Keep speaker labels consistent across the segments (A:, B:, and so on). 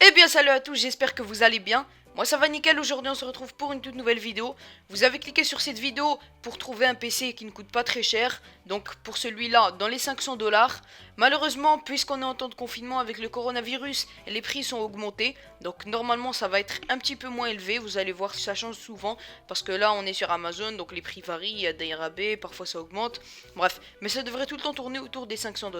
A: Eh bien salut à tous, j'espère que vous allez bien. Moi ça va nickel, aujourd'hui on se retrouve pour une toute nouvelle vidéo. Vous avez cliqué sur cette vidéo pour trouver un PC qui ne coûte pas très cher. Donc pour celui-là, dans les 500$. Malheureusement, puisqu'on est en temps de confinement avec le coronavirus, les prix sont augmentés. Donc normalement ça va être un petit peu moins élevé, vous allez voir ça change souvent. Parce que là on est sur Amazon, donc les prix varient, il y a des rabais, parfois ça augmente. Bref, mais ça devrait tout le temps tourner autour des 500$.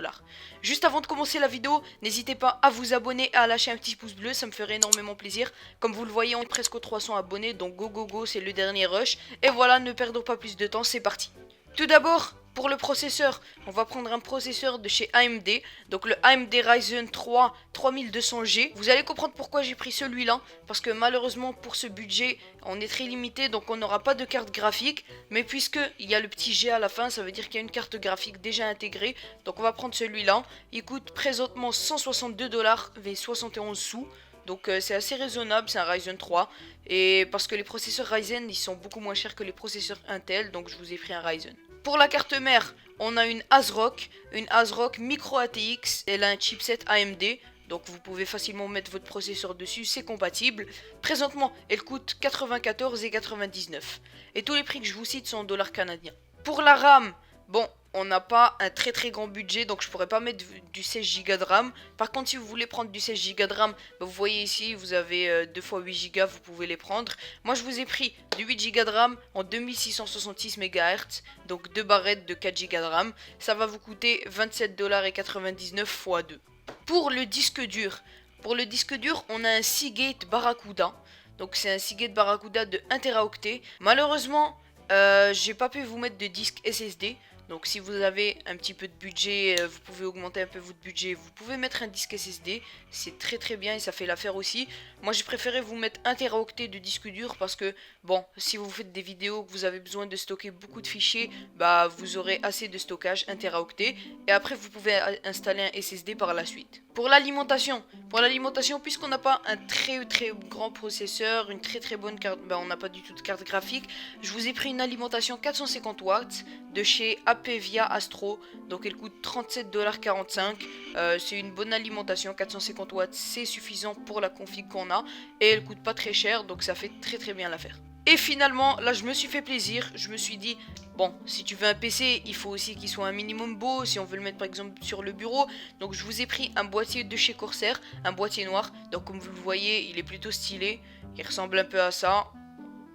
A: Juste avant de commencer la vidéo, n'hésitez pas à vous abonner et à lâcher un petit pouce bleu, ça me ferait énormément plaisir. Comme vous le voyez, on est presque aux 300 abonnés, donc go go go, c'est le dernier rush. Et voilà, ne perdons pas plus de temps, c'est parti. Tout d'abord, pour le processeur, on va prendre un processeur de chez AMD, donc le AMD Ryzen 3 3200G. Vous allez comprendre pourquoi j'ai pris celui-là, parce que malheureusement pour ce budget, on est très limité, donc on n'aura pas de carte graphique. Mais puisque il y a le petit G à la fin, ça veut dire qu'il y a une carte graphique déjà intégrée, donc on va prendre celui-là. Il coûte présentement 162$ et 71 sous. Donc c'est assez raisonnable, c'est un Ryzen 3. Et parce que les processeurs Ryzen, ils sont beaucoup moins chers que les processeurs Intel, donc je vous ai pris un Ryzen. Pour la carte mère, on a une ASRock Micro ATX, elle a un chipset AMD. Donc vous pouvez facilement mettre votre processeur dessus, c'est compatible. Présentement, elle coûte 94,99 €. Et tous les prix que je vous cite sont en dollars canadiens. Pour la RAM, bon, on n'a pas un très grand budget, donc je pourrais pas mettre du 16 Go de RAM. Par contre, si vous voulez prendre du 16 Go de RAM, bah, vous voyez ici, vous avez 2 fois 8 Go, vous pouvez les prendre. Moi, je vous ai pris du 8 Go de RAM en 2666 MHz, donc 2 barrettes de 4 Go de RAM. Ça va vous coûter 27,99 x 2. Pour le disque dur, on a un Seagate Barracuda. Donc c'est un Seagate Barracuda de 1 Teraoctet. Malheureusement, j'ai pas pu vous mettre de disque SSD. Donc si vous avez un petit peu de budget, vous pouvez augmenter un peu votre budget, vous pouvez mettre un disque SSD, c'est très bien et ça fait l'affaire aussi. Moi j'ai préféré vous mettre 1 Teraoctet de disque dur parce que bon, si vous faites des vidéos que vous avez besoin de stocker beaucoup de fichiers, bah vous aurez assez de stockage, 1 Teraoctet, et après vous pouvez installer un SSD par la suite. Pour l'alimentation, puisqu'on n'a pas un très grand processeur, une très bonne carte, bah on n'a pas du tout de carte graphique, je vous ai pris une alimentation 450 watts de chez Apevia Astro, donc elle coûte 37,45 $. C'est une bonne alimentation, 450 watts c'est suffisant pour la config qu'on a, et elle coûte pas très cher, donc ça fait très bien l'affaire. Et finalement, là je me suis fait plaisir, je me suis dit, bon, si tu veux un PC, il faut aussi qu'il soit un minimum beau, si on veut le mettre par exemple sur le bureau. Donc je vous ai pris un boîtier de chez Corsair, un boîtier noir, donc comme vous le voyez, il est plutôt stylé, il ressemble un peu à ça.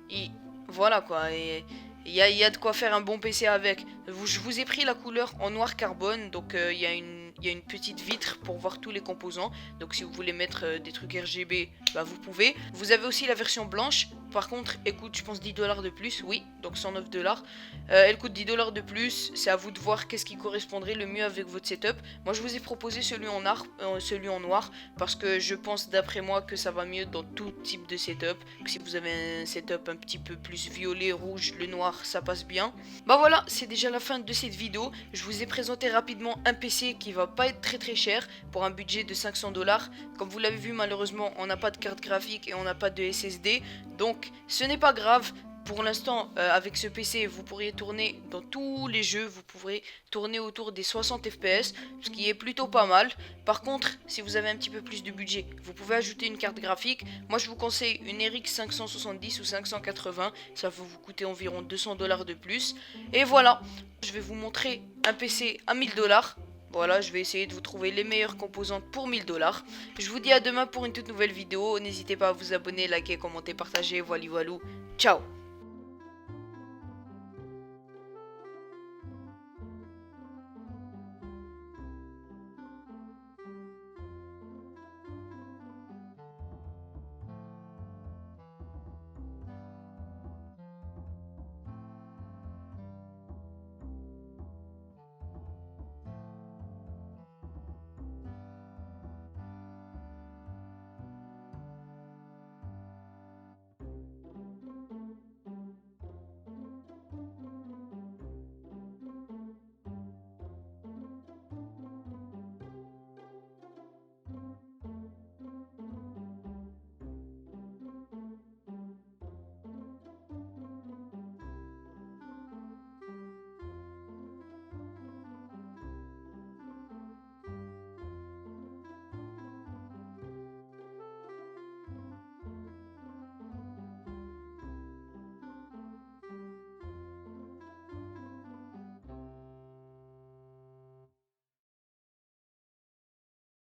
A: Et voilà quoi, et il y a de quoi faire un bon PC avec. Je vous ai pris la couleur en noir carbone, donc il y a une petite vitre pour voir tous les composants. Donc si vous voulez mettre des trucs RGB, bah vous pouvez. Vous avez aussi la version blanche. Par contre, elle coûte je pense 10$ de plus, oui, donc 109$. Elle coûte 10$ de plus, c'est à vous de voir qu'est-ce qui correspondrait le mieux avec votre setup. Moi je vous ai proposé celui en noir, parce que je pense d'après moi que ça va mieux dans tout type de setup. Que si vous avez un setup un petit peu plus violet, rouge, le noir ça passe bien. Bah voilà, c'est déjà la fin de cette vidéo. Je vous ai présenté rapidement un PC qui va pas être très cher pour un budget de 500$. Comme vous l'avez vu, malheureusement on n'a pas de carte graphique et on n'a pas de SSD, donc ce n'est pas grave. Pour l'instant, avec ce PC, vous pourriez tourner dans tous les jeux, vous pourrez tourner autour des 60 FPS, ce qui est plutôt pas mal. Par contre, si vous avez un petit peu plus de budget, vous pouvez ajouter une carte graphique. Moi, je vous conseille une RX 570 ou 580, ça va vous coûter environ 200$ de plus. Et voilà, je vais vous montrer un PC à 1000$. Voilà, je vais essayer de vous trouver les meilleures composantes pour 1000$. Je vous dis à demain pour une toute nouvelle vidéo. N'hésitez pas à vous abonner, liker, commenter, partager. Voilà, ciao.